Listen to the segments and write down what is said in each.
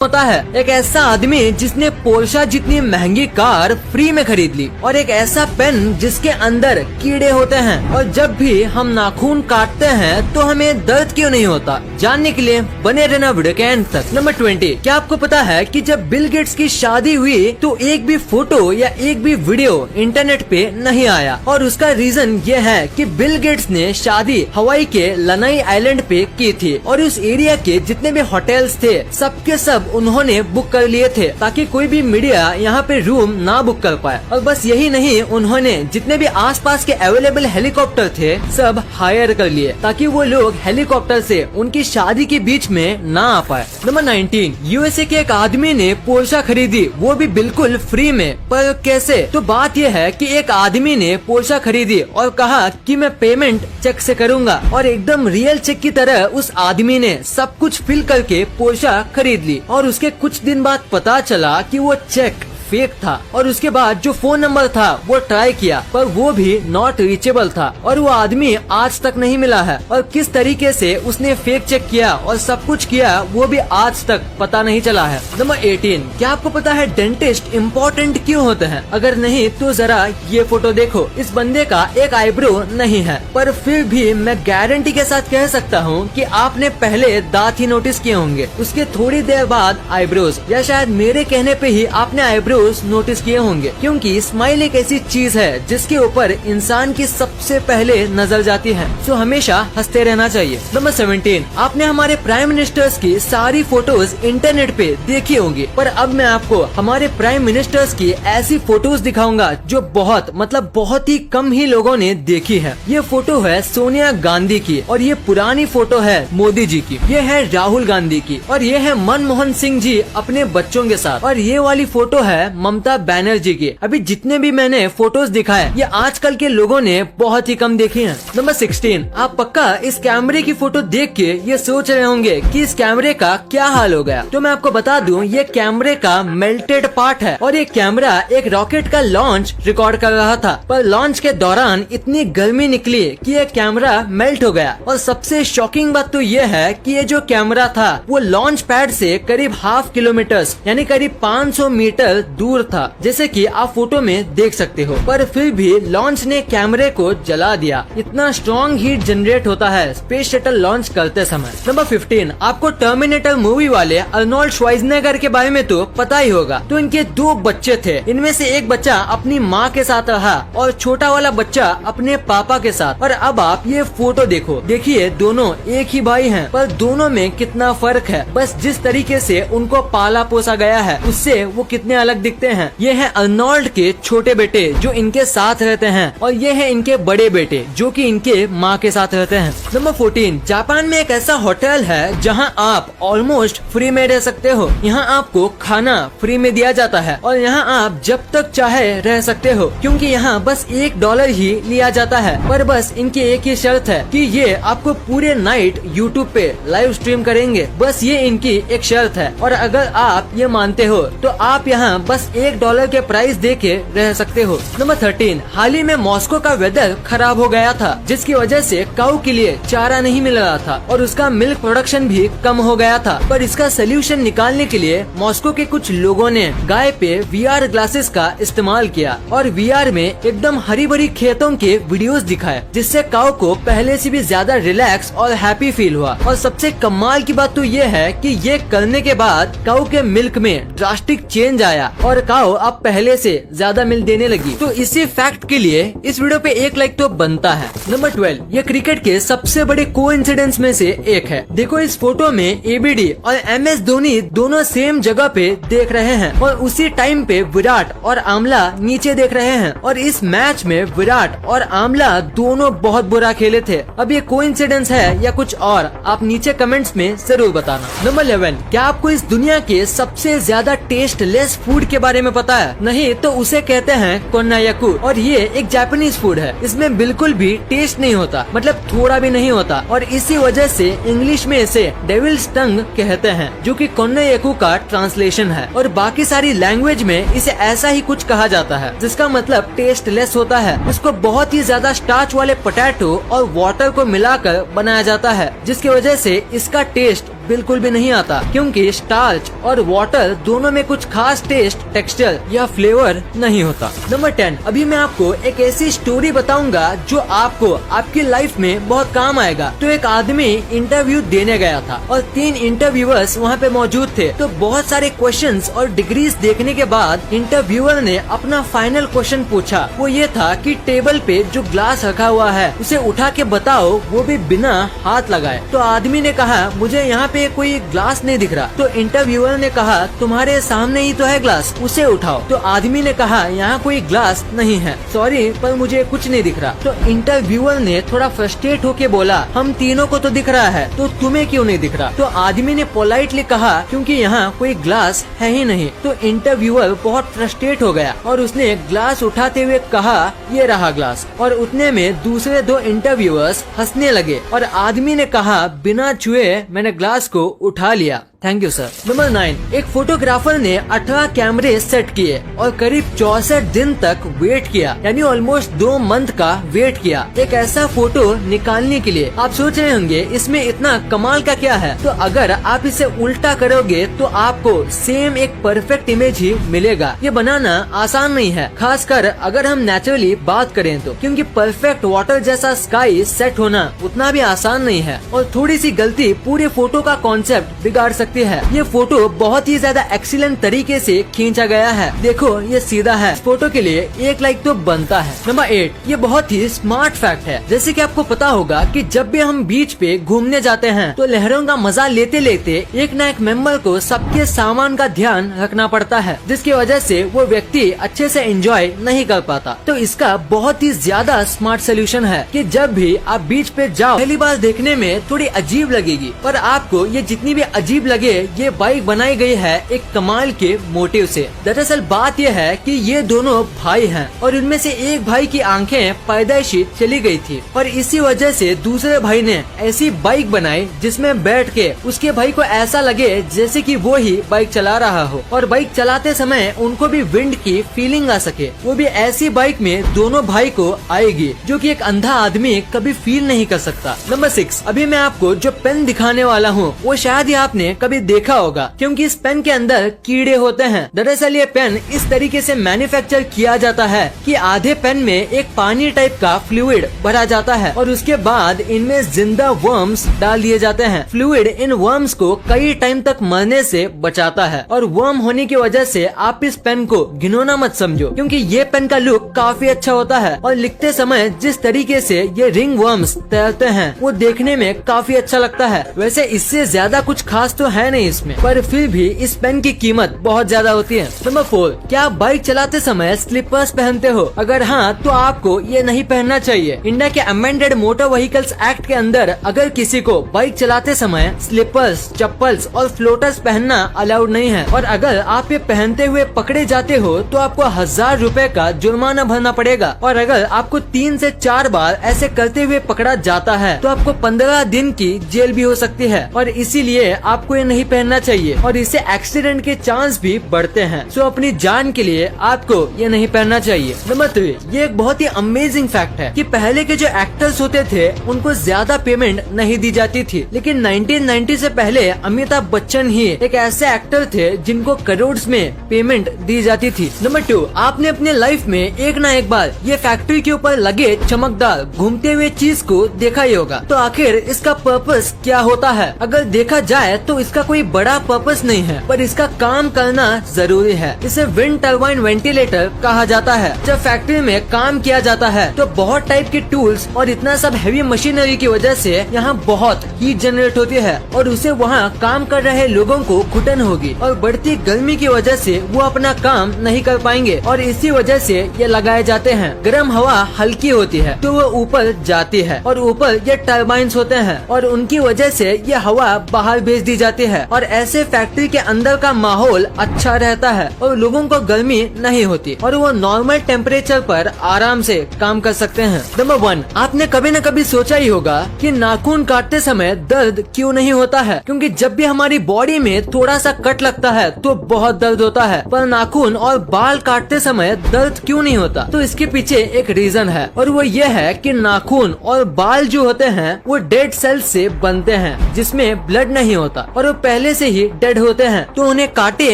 होता है एक ऐसा आदमी जिसने पोर्शा जितनी महंगी कार फ्री में खरीद ली, और एक ऐसा पेन जिसके अंदर कीड़े होते हैं, और जब भी हम नाखून काटते हैं तो हमें दर्द क्यों नहीं होता। जानने के लिए बने रहना वीडियो के एंड तक। नंबर 20, क्या आपको पता है कि जब बिल गेट्स की शादी हुई तो एक भी फोटो या एक भी वीडियो इंटरनेट पे नहीं आया, और उसका रीजन ये है कि बिल गेट्स ने शादी हवाई के लनाई आइलैंड पे की थी, और उस एरिया के जितने भी होटल्स थे सबके सब उन्होंने बुक कर लिए थे ताकि कोई भी मीडिया यहाँ पे रूम ना बुक कर पाए। और बस यही नहीं, उन्होंने जितने भी आसपास के अवेलेबल हेलीकॉप्टर थे सब हायर कर लिए ताकि वो लोग हेलीकॉप्टर से उनकी शादी के बीच में ना आ पाए। नंबर 19, यूएसए के एक आदमी ने पोर्शा खरीदी, वो भी बिल्कुल फ्री में। पर कैसे? तो बात यह है कि एक आदमी ने पोर्शा खरीदी और कहा कि मैं पेमेंट चेक से करूंगा, और एकदम रियल चेक की तरह उस आदमी ने सब कुछ फिल करके पोर्शा खरीद ली। और उसके कुछ दिन बाद पता चला कि वो चेक फेक था, और उसके बाद जो फोन नंबर था वो ट्राई किया पर वो भी नॉट रीचेबल था, और वो आदमी आज तक नहीं मिला है। और किस तरीके से उसने फेक चेक किया और सब कुछ किया वो भी आज तक पता नहीं चला है। नंबर 18, क्या आपको पता है डेंटिस्ट इम्पोर्टेंट क्यों होते हैं? अगर नहीं तो जरा ये फोटो देखो। इस बंदे का एक आईब्रो नहीं है, पर फिर भी मैं गारंटी के साथ कह सकता हूँ कि आपने पहले दांत ही नोटिस किए होंगे, उसके थोड़ी देर बाद आईब्रोज, या शायद मेरे कहने पे ही आपने आईब्रो नोटिस किए होंगे, क्योंकि स्माइल एक ऐसी चीज है जिसके ऊपर इंसान की सबसे पहले नजर जाती है, तो हमेशा हंसते रहना चाहिए। नंबर 17, आपने हमारे प्राइम मिनिस्टर्स की सारी फोटोज इंटरनेट पे देखी होंगी, पर अब मैं आपको हमारे प्राइम मिनिस्टर्स की ऐसी फोटोज दिखाऊंगा जो बहुत ही कम ही लोगों ने देखी है। ये फोटो है सोनिया गांधी की, और ये पुरानी फोटो है मोदी जी की, ये है राहुल गांधी की, और ये है मनमोहन सिंह जी अपने बच्चों के साथ, और ये वाली फोटो है ममता बनर्जी की। अभी जितने भी मैंने फोटोज दिखाए ये आजकल के लोगों ने बहुत ही कम देखी हैं। नंबर 16, आप पक्का इस कैमरे की फोटो देख के ये सोच रहे होंगे कि इस कैमरे का क्या हाल हो गया। तो मैं आपको बता दूं, ये कैमरे का मेल्टेड पार्ट है, और ये कैमरा एक रॉकेट का लॉन्च रिकॉर्ड कर रहा था, पर लॉन्च के दौरान इतनी गर्मी निकली कि ये कैमरा मेल्ट हो गया। और सबसे शॉकिंग बात तो ये है कि ये जो कैमरा था वो लॉन्च पैड से करीब हाफ किलोमीटर यानी करीब 500 मीटर दूर था, जैसे कि आप फोटो में देख सकते हो, पर फिर भी लॉन्च ने कैमरे को जला दिया। इतना स्ट्रॉन्ग हीट जनरेट होता है स्पेस शटल लॉन्च करते समय। नंबर 15, आपको टर्मिनेटर मूवी वाले अर्नोल्ड श्वार्ज़नेगर के बारे में तो पता ही होगा। तो इनके 2 बच्चे थे, इनमें से एक बच्चा अपनी माँ के साथ रहा और छोटा वाला बच्चा अपने पापा के साथ। और अब आप ये फोटो देखो, देखिए दोनों एक ही भाई हैं, पर दोनों में कितना फर्क है। बस जिस तरीके से उनको पाला पोसा गया है उससे वो कितने अलग दिखते हैं। ये है अर्नोल्ड के छोटे बेटे जो इनके साथ रहते हैं, और ये है इनके बड़े बेटे जो कि इनके माँ के साथ रहते हैं। नंबर 14, जापान में एक ऐसा होटल है जहां आप ऑलमोस्ट फ्री में रह सकते हो। यहाँ आपको खाना फ्री में दिया जाता है, और यहाँ आप जब तक चाहे रह सकते हो, क्योंकि यहाँ बस $1 ही लिया जाता है। पर बस इनकी एक ही शर्त है कि ये आपको पूरे नाइट यूट्यूब पे लाइव स्ट्रीम करेंगे, बस ये इनकी एक शर्त है। और अगर आप ये मानते हो तो आप यहाँ बस $1 के प्राइस दे के रह सकते हो। नंबर 13, हाल ही में मॉस्को का वेदर खराब हो गया था, जिसकी वजह से काऊ के लिए चारा नहीं मिल रहा था, और उसका मिल्क प्रोडक्शन भी कम हो गया था। पर इसका सोल्यूशन निकालने के लिए मॉस्को के कुछ लोगों ने गाय पे VR ग्लासेस का इस्तेमाल किया, और VR में एकदम हरी भरी खेतों के वीडियोस दिखाए, जिससे काऊ को पहले से भी ज्यादा रिलैक्स और हैप्पी फील हुआ। और सबसे कमाल की बात तो ये है कि ये करने के बाद काऊ के मिल्क में ड्रास्टिक चेंज आया, और काऊ अब पहले से ज्यादा मिल्क देने लगी। तो इसी फैक्ट के लिए इस वीडियो पे 1 लाइक तो बनता है। नंबर 12, ये क्रिकेट के सबसे बड़े कोइंसिडेंस में से एक है। देखो इस फोटो में ABD और MS धोनी दोनों सेम जगह पे देख रहे हैं, और उसी टाइम पे विराट और आमला नीचे देख रहे हैं। और इस मैच में विराट और आमला दोनों बहुत बुरा खेले थे। अब ये कोइंसिडेंस है या कुछ और, आप नीचे कमेंट्स में जरूर बताना। नंबर 11, क्या आपको इस दुनिया के सबसे ज्यादा टेस्टलेस फूड के बारे में पता है? नहीं तो उसे कहते हैं कोन्नायाकू, और ये एक जापानीज फूड है। इसमें बिल्कुल भी टेस्ट नहीं होता, मतलब थोड़ा भी नहीं होता, और इसी वजह से इंग्लिश में इसे डेविल्स टंग कहते हैं, जो कि कोन्नायाकू का ट्रांसलेशन है। और बाकी सारी लैंग्वेज में इसे ऐसा ही कुछ कहा जाता है, जिसका मतलब टेस्टलेस होता है। इसको बहुत ही ज्यादा स्टार्च वाले पोटैटो और वाटर को मिलाकर बनाया जाता है, जिसकी वजह से इसका टेस्ट बिल्कुल भी नहीं आता, क्योंकि स्टार्च और वाटर दोनों में कुछ खास टेस्ट, टेक्सचर या फ्लेवर नहीं होता। नंबर 10, अभी मैं आपको एक ऐसी स्टोरी बताऊंगा जो आपको आपकी लाइफ में बहुत काम आएगा। तो एक आदमी इंटरव्यू देने गया था और 3 इंटरव्यूअर्स वहाँ पे मौजूद थे। तो बहुत सारे क्वेश्चंस और डिग्रीज देखने के बाद इंटरव्यूअर ने अपना फाइनल क्वेश्चन पूछा। वो ये था कि टेबल पे जो ग्लास रखा हुआ है उसे उठा के बताओ, वो भी बिना हाथ लगाए। तो आदमी ने कहा मुझे यहाँ पे कोई ग्लास नहीं दिख रहा। तो इंटरव्यूअर ने कहा तुम्हारे सामने ही तो है ग्लास, उसे उठाओ। तो आदमी ने कहा यहाँ कोई ग्लास नहीं है, सॉरी पर मुझे कुछ नहीं दिख रहा। तो इंटरव्यूअर ने थोड़ा फ्रस्ट्रेट होके बोला हम तीनों को तो दिख रहा है, तो तुम्हें क्यों नहीं दिख रहा? तो आदमी ने पोलाइटली कहा क्योंकि यहाँ कोई ग्लास है ही नहीं। तो इंटरव्यूअर बहुत फ्रस्ट्रेट हो गया और उसने ग्लास उठाते हुए कहा ये रहा ग्लास। और उतने में दूसरे 2 इंटरव्यूअर्स हंसने लगे और आदमी ने कहा बिना छुए मैंने ग्लास को उठा लिया। Thank you sir. नंबर 9, एक फोटोग्राफर ने 18 कैमरे सेट किए और करीब 64 दिन तक वेट किया, यानी ऑलमोस्ट 2 मंथ का वेट किया एक ऐसा फोटो निकालने के लिए। आप सोच रहे होंगे इसमें इतना कमाल का क्या है? तो अगर आप इसे उल्टा करोगे तो आपको सेम एक परफेक्ट इमेज ही मिलेगा। ये बनाना आसान नहीं है, खासकर अगर हम नेचुरली बात करें तो, क्योंकि परफेक्ट वाटर जैसा स्काई सेट होना उतना भी आसान नहीं है और थोड़ी सी गलती पूरे फोटो का कॉन्सेप्ट बिगाड़ सकती है। ये फोटो बहुत ही ज्यादा एक्सीलेंट तरीके से खींचा गया है। देखो ये सीधा है, इस फोटो के लिए 1 लाइक तो बनता है। नंबर 8, ये बहुत ही स्मार्ट फैक्ट है। जैसे कि आपको पता होगा कि जब भी हम बीच पे घूमने जाते हैं तो लहरों का मजा लेते लेते एक न एक मेंबर को सबके सामान का ध्यान रखना पड़ता है, जिसकी वजह से वो व्यक्ति अच्छे से एंजॉय नहीं कर पाता। तो इसका बहुत ही ज्यादा स्मार्ट सोल्यूशन है कि जब भी आप बीच पे जाओ, पहली बार देखने में थोड़ी अजीब लगेगी, पर आपको ये जितनी भी अजीब लगे ये बाइक बनाई गई है एक कमाल के मोटिव से। दरअसल बात यह है कि ये दोनों भाई हैं और इनमें से एक भाई की आंखें पैदाइशी चली गई थी और इसी वजह से दूसरे भाई ने ऐसी बाइक बनाई जिसमें बैठ के उसके भाई को ऐसा लगे जैसे कि वो ही बाइक चला रहा हो और बाइक चलाते समय उनको भी विंड की फीलिंग आ सके। वो भी ऐसी बाइक में दोनों भाई को आएगी जो कि एक अंधा आदमी कभी फील नहीं कर सकता। नंबर 6, अभी मैं आपको जो पेन दिखाने वाला हूँ वो शायद ही आपने कभी देखा होगा, क्योंकि इस पेन के अंदर कीड़े होते हैं। दरअसल ये पेन इस तरीके से मैन्युफैक्चर किया जाता है कि आधे पेन में एक पानी टाइप का फ्लूइड भरा जाता है और उसके बाद इनमें जिंदा वर्म्स डाल दिए जाते हैं। फ्लूइड इन वर्म्स को कई टाइम तक मरने से बचाता है और वर्म होने की वजह से आप इस पेन को घिनौना मत समझो, क्योंकि ये पेन का लुक काफी अच्छा होता है और लिखते समय जिस तरीके से ये रिंग वर्म्स तैरते हैं वो देखने में काफी अच्छा लगता है। वैसे इससे ज्यादा कुछ खास तो है नहीं इसमें, पर फिर भी इस पेन की कीमत बहुत ज्यादा होती है। नंबर 4, क्या आप बाइक चलाते समय स्लीपर्स पहनते हो? अगर हाँ तो आपको ये नहीं पहनना चाहिए। इंडिया के अमेंडेड मोटर व्हीकल्स एक्ट के अंदर अगर किसी को बाइक चलाते समय स्लीपर्स, चप्पल्स और फ्लोटर्स पहनना अलाउड नहीं है और अगर आप ये पहनते हुए पकड़े जाते हो तो आपको 1000 रुपए का जुर्माना भरना पड़ेगा और अगर आपको 3 से 4 बार ऐसे करते हुए पकड़ा जाता है तो आपको 15 दिन की जेल भी हो सकती है और इसीलिए आपको ये नहीं पहनना चाहिए और इससे एक्सीडेंट के चांस भी बढ़ते हैं। सो अपनी जान के लिए आपको ये नहीं पहनना चाहिए। नंबर 3, ये एक बहुत ही अमेजिंग फैक्ट है कि पहले के जो एक्टर्स होते थे उनको ज्यादा पेमेंट नहीं दी जाती थी, लेकिन 1990 से पहले अमिताभ बच्चन ही एक ऐसे एक्टर थे जिनको करोड़ में पेमेंट दी जाती थी। नंबर 2, आपने अपने लाइफ में एक ना एक बार ये फैक्ट्री के ऊपर लगे चमकदार घूमते हुए चीज को देखा ही होगा। तो आखिर इसका पर्पस क्या होता है? अगर देखा जाए तो इसका कोई बड़ा पर्पस नहीं है, पर इसका काम करना जरूरी है। इसे विंड टर्बाइन वेंटिलेटर कहा जाता है। जब फैक्ट्री में काम किया जाता है तो बहुत टाइप के टूल्स और इतना सब हैवी मशीनरी की वजह से यहाँ बहुत हीट जनरेट होती है और उसे वहाँ काम कर रहे लोगों को घुटन होगी और बढ़ती गर्मी की वजह से वो अपना काम नहीं कर पाएंगे और इसी वजह से ये लगाए जाते हैं। गर्म हवा हल्की होती है तो वो ऊपर जाती है और ऊपर ये टर्बाइंस होते हैं और उनकी वजह से ये हवा बाहर भेज दी जाती जाती है और ऐसे फैक्ट्री के अंदर का माहौल अच्छा रहता है और लोगों को गर्मी नहीं होती और वो नॉर्मल टेम्परेचर पर आराम से काम कर सकते हैं। नंबर 1, आपने कभी न कभी सोचा ही होगा कि नाखून काटते समय दर्द क्यों नहीं होता है, क्योंकि जब भी हमारी बॉडी में थोड़ा सा कट लगता है तो बहुत दर्द होता है, पर नाखून और बाल काटते समय दर्द क्यों नहीं होता। तो इसके पीछे एक रीजन है और वो ये है कि नाखून और बाल जो होते हैं वो डेड सेल्स से बनते हैं जिसमें ब्लड नहीं होता और वो पहले से ही डेड होते हैं, तो उन्हें काटे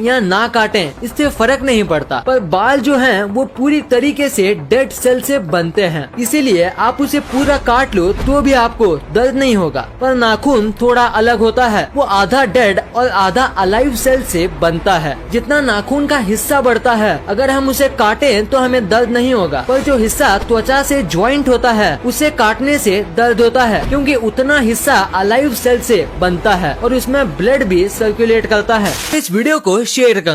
या ना काटे इससे फर्क नहीं पड़ता। पर बाल जो हैं वो पूरी तरीके से डेड सेल से बनते हैं, इसीलिए आप उसे पूरा काट लो तो भी आपको दर्द नहीं होगा। पर नाखून थोड़ा अलग होता है, वो आधा डेड और आधा अलाइव सेल से बनता है। जितना नाखून का हिस्सा बढ़ता है, अगर हम उसे काटे तो हमें दर्द नहीं होगा, पर जो हिस्सा त्वचा से ज्वाइंट होता है उसे काटने से दर्द होता है, क्योंकि उतना हिस्सा अलाइव सेल से बनता है और उसमें ब्लड भी सर्कुलेट करता है। इस वीडियो को शेयर कर